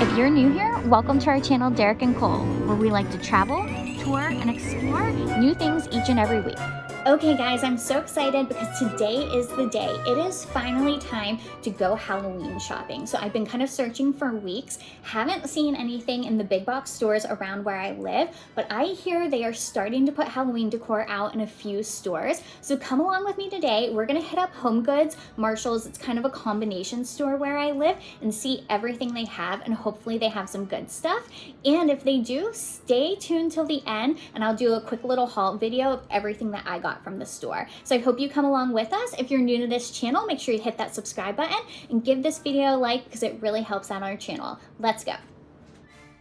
If you're new here, welcome to our channel, Derek and Cole, where we like to travel, tour, and explore new things each and every week. Okay guys, I'm so excited because today is the day. It is finally time to go Halloween shopping. So I've been kind of searching for weeks, haven't seen anything in the big box stores around where I live, but I hear they are starting to put Halloween decor out in a few stores. So come along with me today. We're gonna hit up Homegoods, Marshall's, it's kind of a combination store where I live, and see everything they have, and hopefully they have some good stuff. And if they do, stay tuned till the end and I'll do a quick little haul video of everything that I got from the store. So I hope you come along with us. If you're new to this channel, make sure you hit that subscribe button and give this video a like because it really helps out our channel. Let's go.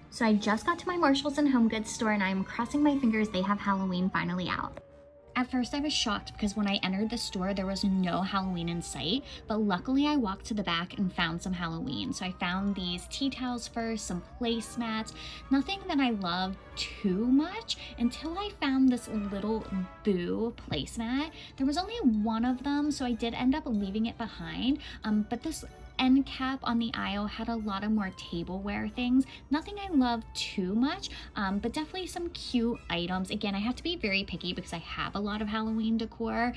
So I just got to my Marshalls and HomeGoods store and I'm crossing my fingers they have Halloween finally out. At first I was shocked because when I entered the store there was no Halloween in sight, but luckily I walked to the back and found some Halloween. So I found these tea towels first, some placemats, nothing that I loved too much until I found this little Boo placemat. There was only one of them, so I did end up leaving it behind, but this end cap on the aisle had a lot of more tableware things. Nothing I love too much, but definitely some cute items. Again, I have to be very picky because I have a lot of Halloween decor.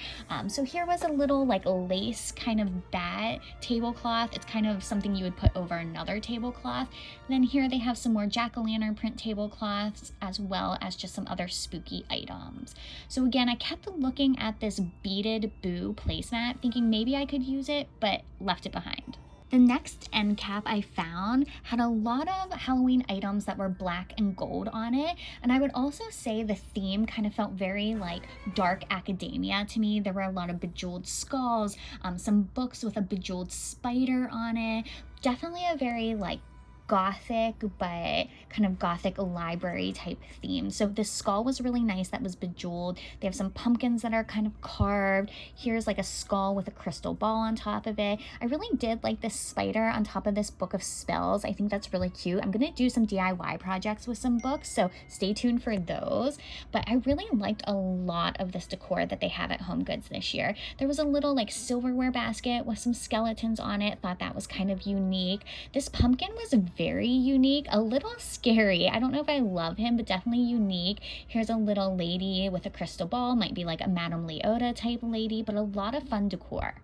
So here was a little like lace kind of bat tablecloth. It's kind of something you would put over another tablecloth. Then here they have some more jack-o'-lantern print tablecloths as well as just some other spooky items. So again, I kept looking at this beaded Boo placemat thinking maybe I could use it, but left it behind. The next end cap I found had a lot of Halloween items that were black and gold on it, and I would also say the theme kind of felt very like dark academia to me. There were a lot of bejeweled skulls, some books with a bejeweled spider on it. Definitely a very like gothic but kind of gothic library type theme. So this skull was really nice that was bejeweled. They have some pumpkins that are kind of carved. Here's like a skull with a crystal ball on top of it. I really did like this spider on top of this book of spells. I think that's really cute. I'm gonna do some DIY projects with some books, so stay tuned for those. But I really liked a lot of this decor that they have at HomeGoods this year. There was a little like silverware basket with some skeletons on it. Thought that was kind of unique. This pumpkin was very unique, a little scary. I don't know if I love him, but definitely unique. Here's a little lady with a crystal ball, might be like a Madame Leota type lady, but a lot of fun decor.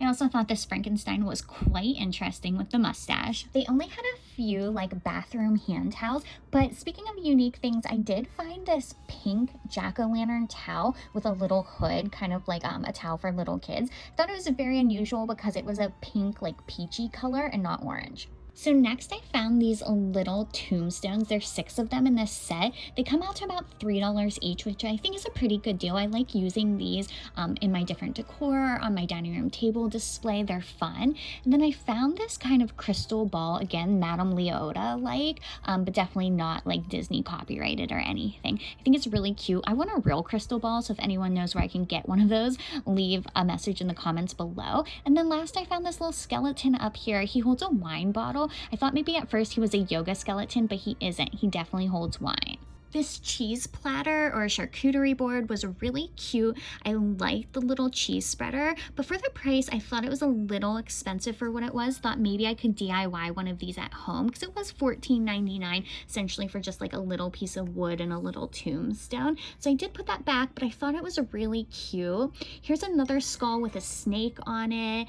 I also thought this Frankenstein was quite interesting with the mustache. They only had a few like bathroom hand towels, but speaking of unique things, I did find this pink jack-o'-lantern towel with a little hood, kind of like a towel for little kids. I thought it was very unusual because it was a pink like peachy color and not orange. So next I found these little tombstones. There's 6 of them in this set. They come out to about $3 each, which I think is a pretty good deal. I like using these in my different decor, on my dining room table display. They're fun. And then I found this kind of crystal ball, again, Madame Leota like, but definitely not like Disney copyrighted or anything. I think it's really cute. I want a real crystal ball, so if anyone knows where I can get one of those, leave a message in the comments below. And then last I found this little skeleton up here. He holds a wine bottle. I thought maybe at first he was a yoga skeleton, but he isn't. He definitely holds wine. This cheese platter or charcuterie board was really cute. I liked the little cheese spreader, but for the price, I thought it was a little expensive for what it was. Thought maybe I could DIY one of these at home because it was $14.99 essentially for just like a little piece of wood and a little tombstone. So I did put that back, but I thought it was really cute. Here's another skull with a snake on it.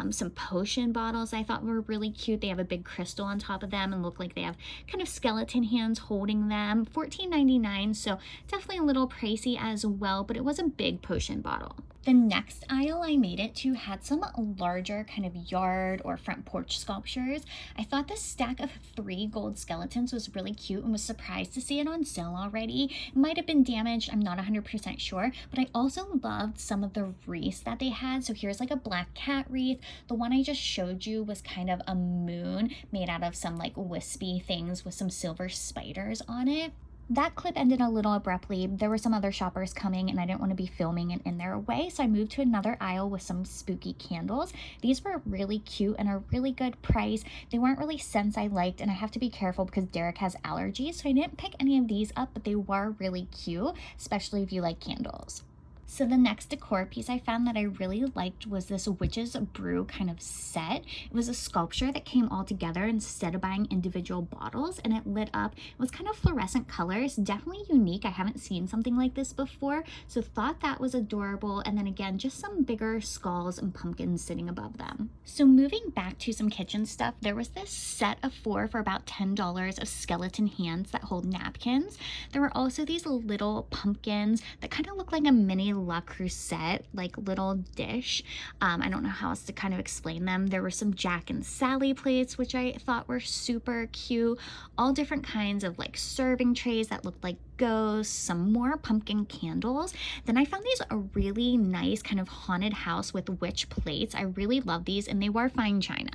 Some potion bottles I thought were really cute. They have a big crystal on top of them and look like they have kind of skeleton hands holding them. $14.99, so definitely a little pricey as well, but it was a big potion bottle. The next aisle I made it to had some larger kind of yard or front porch sculptures. I thought this stack of 3 gold skeletons was really cute and was surprised to see it on sale already. It might have been damaged, I'm not 100% sure, but I also loved some of the wreaths that they had. So here's like a black cat wreath. The one I just showed you was kind of a moon made out of some like wispy things with some silver spiders on it. That clip ended a little abruptly. There were some other shoppers coming and I didn't want to be filming and in their way, so I moved to another aisle with some spooky candles. These were really cute and a really good price. They weren't really scents I liked, and I have to be careful because Derek has allergies, so I didn't pick any of these up, but they were really cute, especially if you like candles. So the next decor piece I found that I really liked was this witch's brew kind of set. It was a sculpture that came all together instead of buying individual bottles, and it lit up. It was kind of fluorescent colors, definitely unique. I haven't seen something like this before, so thought that was adorable. And then again, just some bigger skulls and pumpkins sitting above them. So moving back to some kitchen stuff, there was this set of 4 for about $10 of skeleton hands that hold napkins. There were also these little pumpkins that kind of look like a mini La Crusette, like little dish. I don't know how else to kind of explain them. There were some Jack and Sally plates, which I thought were super cute. All different kinds of like serving trays that looked like ghosts, some more pumpkin candles. Then I found these a really nice kind of haunted house with witch plates. I really love these, and they were fine china.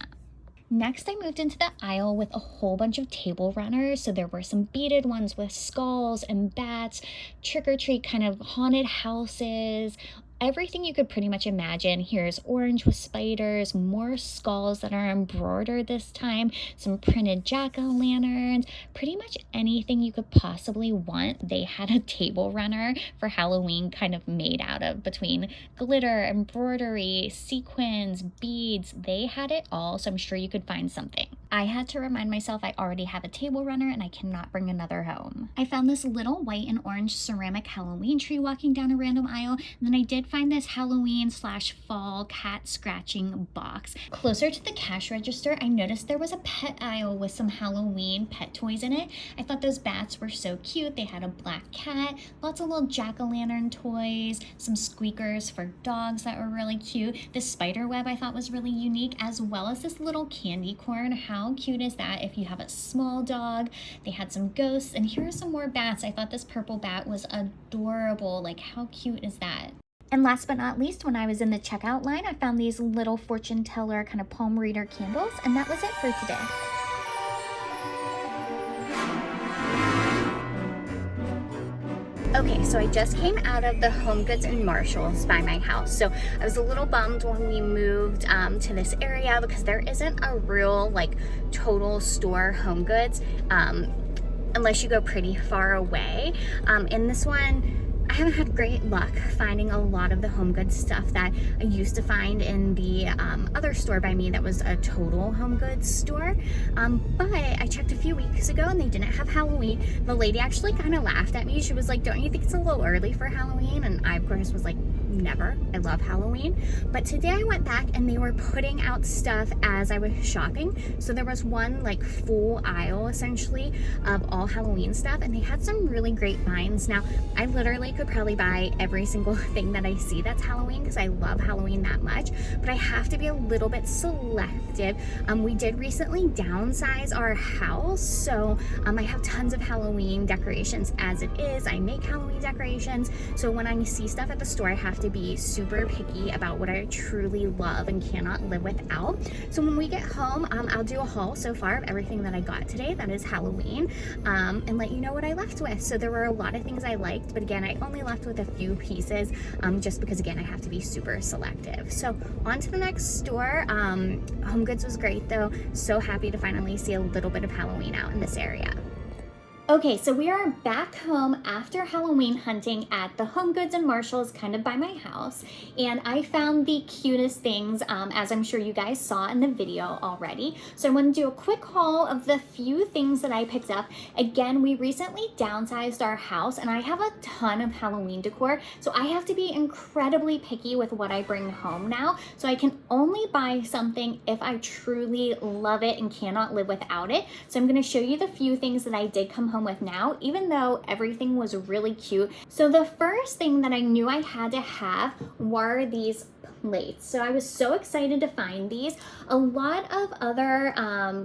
Next, I moved into the aisle with a whole bunch of table runners. So there were some beaded ones with skulls and bats, trick-or-treat kind of haunted houses, everything you could pretty much imagine. Here's orange with spiders, more skulls that are embroidered this time, some printed jack-o'-lanterns, pretty much anything you could possibly want. They had a table runner for Halloween kind of made out of, between glitter, embroidery, sequins, beads. They had it all, so I'm sure you could find something. I had to remind myself I already have a table runner and I cannot bring another home. I found this little white and orange ceramic Halloween tree walking down a random aisle, and then I did find this Halloween/fall cat scratching box. Closer to the cash register, I noticed there was a pet aisle with some Halloween pet toys in it. I thought those bats were so cute. They had a black cat, lots of little jack-o'-lantern toys, some squeakers for dogs that were really cute. This spider web I thought was really unique, as well as this little candy corn. How cute is that if you have a small dog? They had some ghosts, and here are some more bats. I thought this purple bat was adorable. Like, how cute is that? And last but not least, when I was in the checkout line, I found these little fortune teller kind of palm reader candles, and that was it for today. Okay, so I just came out of the Homegoods and Marshalls by my house. So I was a little bummed when we moved to this area because there isn't a real like total store Homegoods unless you go pretty far away. In this one, I haven't had great luck finding a lot of the Homegoods stuff that I used to find in the other store by me that was a total Homegoods store. But I checked a few weeks ago and they didn't have Halloween. The lady actually kind of laughed at me. She was like, "Don't you think it's a little early for Halloween?" And I, of course, was like, "Never. I love Halloween." But today I went back and they were putting out stuff as I was shopping. So there was one like full aisle essentially of all Halloween stuff, and they had some really great finds. Now, I literally could probably buy every single thing that I see that's Halloween because I love Halloween that much, but I have to be a little bit selective. We did recently downsize our house, so I have tons of Halloween decorations as it is. I make Halloween decorations, so when I see stuff at the store, I have to be super picky about what I truly love and cannot live without. So when we get home, I'll do a haul so far of everything that I got today that is Halloween, and let you know what I left with. So there were a lot of things I liked, but again, I only left with a few pieces just because again I have to be super selective. So on to the next store. Homegoods was great though. So happy to finally see a little bit of Halloween out in this area. Okay, so we are back home after Halloween hunting at the Homegoods and Marshalls kind of by my house, and I found the cutest things, as I'm sure you guys saw in the video already. So I want to do a quick haul of the few things that I picked up. Again, we recently downsized our house and I have a ton of Halloween decor, so I have to be incredibly picky with what I bring home now. So I can only buy something if I truly love it and cannot live without it. So I'm going to show you the few things that I did come home with now, even though everything was really cute. So the first thing that I knew I had to have were these plates. So I was so excited to find these. A lot of other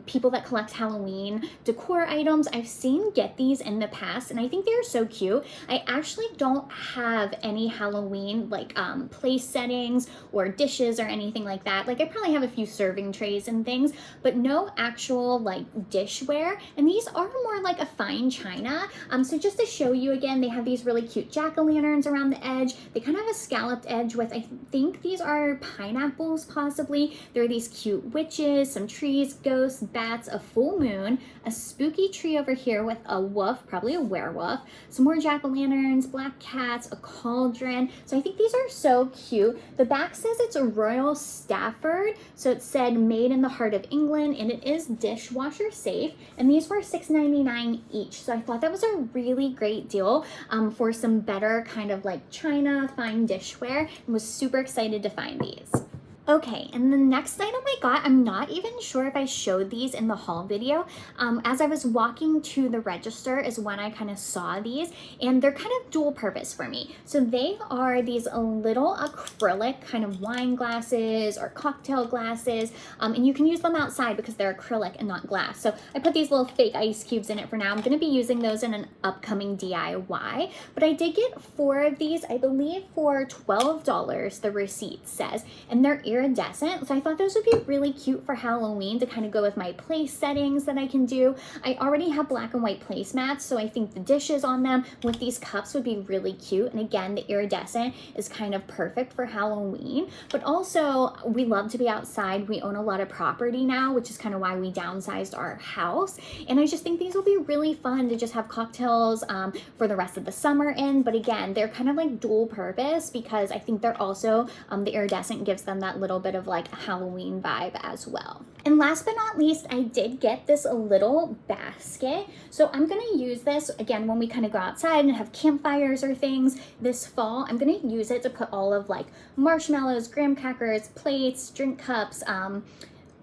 people that collect Halloween decor items I've seen get these in the past, and I think they're so cute. I actually don't have any Halloween like place settings or dishes or anything like that. Like I probably have a few serving trays and things, but no actual like dishware. And these are more like a fine china. So just to show you again, they have these really cute jack-o'-lanterns around the edge. They kind of have a scalloped edge with, I think these are pineapples possibly. There are these cute witches, some trees, ghosts, bats, a full moon, a spooky tree over here with a wolf, probably a werewolf, some more jack-o'-lanterns, black cats, a cauldron. So I think these are so cute. The back says it's a Royal Stafford, so it said made in the heart of England, and it is dishwasher safe, and these were $6.99 each. So I thought that was a really great deal for some better kind of like china, fine dishware, and was super excited to find these. Okay, and the next item I got, I'm not even sure if I showed these in the haul video. As I was walking to the register is when I kind of saw these, and they're kind of dual purpose for me. So they are these little acrylic kind of wine glasses or cocktail glasses, and you can use them outside because they're acrylic and not glass. So I put these little fake ice cubes in it for now. I'm gonna be using those in an upcoming DIY, but I did get 4 of these, I believe for $12, the receipt says, and they're iridescent, so I thought those would be really cute for Halloween to kind of go with my place settings that I can do. I already have black and white placemats, so I think the dishes on them with these cups would be really cute. And again, the iridescent is kind of perfect for Halloween, but also we love to be outside. We own a lot of property now, which is kind of why we downsized our house, and I just think these will be really fun to just have cocktails for the rest of the summer in. But again, they're kind of like dual purpose because I think they're also the iridescent gives them that little bit of like a Halloween vibe as well. And last but not least, I did get this little basket. So I'm gonna use this again when we kind of go outside and have campfires or things this fall. I'm gonna use it to put all of like marshmallows, graham crackers, plates, drink cups,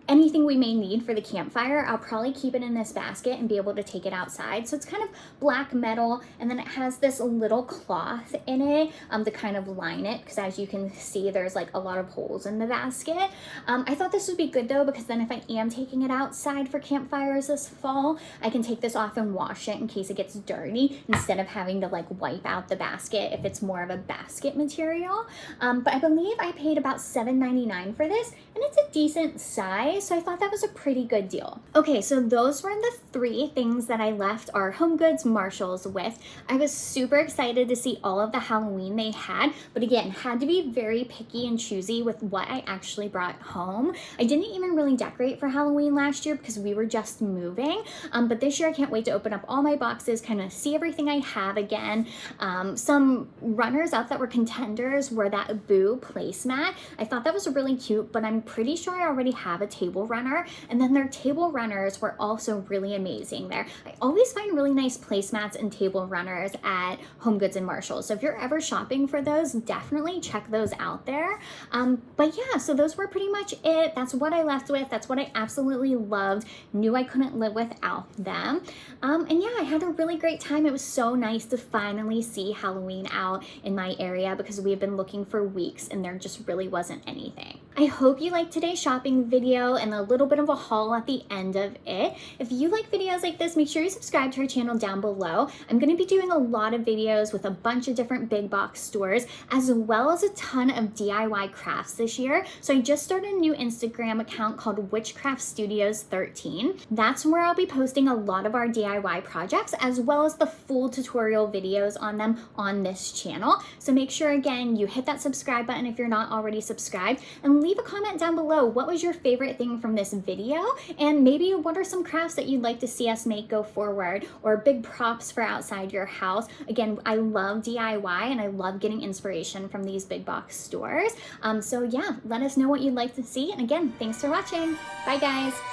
anything we may need for the campfire. I'll probably keep it in this basket and be able to take it outside. So it's kind of black metal, and then it has this little cloth in it to kind of line it, because as you can see, there's like a lot of holes in the basket. I thought this would be good though, because then if I am taking it outside for campfires this fall, I can take this off and wash it in case it gets dirty, instead of having to like wipe out the basket if it's more of a basket material. But I believe I paid about $7.99 for this, and it's a decent size. So I thought that was a pretty good deal. Okay, so those were the 3 things that I left our Homegoods Marshalls with. I was super excited to see all of the Halloween they had, but again, had to be very picky and choosy with what I actually brought home. I didn't even really decorate for Halloween last year because we were just moving, but this year I can't wait to open up all my boxes, kind of see everything I have again. Some runners up that were contenders were that Boo placemat. I thought that was really cute, but I'm pretty sure I already have a table runner, and then their table runners were also really amazing there. I always find really nice placemats and table runners at Homegoods and Marshalls, so if you're ever shopping for those, definitely check those out there. But yeah, so those were pretty much it. That's what I left with. That's what I absolutely loved. Knew I couldn't live without them. And yeah, I had a really great time. It was so nice to finally see Halloween out in my area because we have been looking for weeks and there just really wasn't anything. I hope you liked today's shopping video and a little bit of a haul at the end of it. If you like videos like this, make sure you subscribe to our channel down below. I'm going to be doing a lot of videos with a bunch of different big box stores, as well as a ton of DIY crafts this year. So I just started a new Instagram account called Witchcraft Studios 13. That's where I'll be posting a lot of our DIY projects, as well as the full tutorial videos on them on this channel. So make sure, again, you hit that subscribe button if you're not already subscribed, and leave a comment down below. What was your favorite thing from this video? And maybe what are some crafts that you'd like to see us make go forward, or big props for outside your house? Again, I love DIY and I love getting inspiration from these big box stores. So yeah, let us know what you'd like to see. And again, thanks for watching. Bye guys.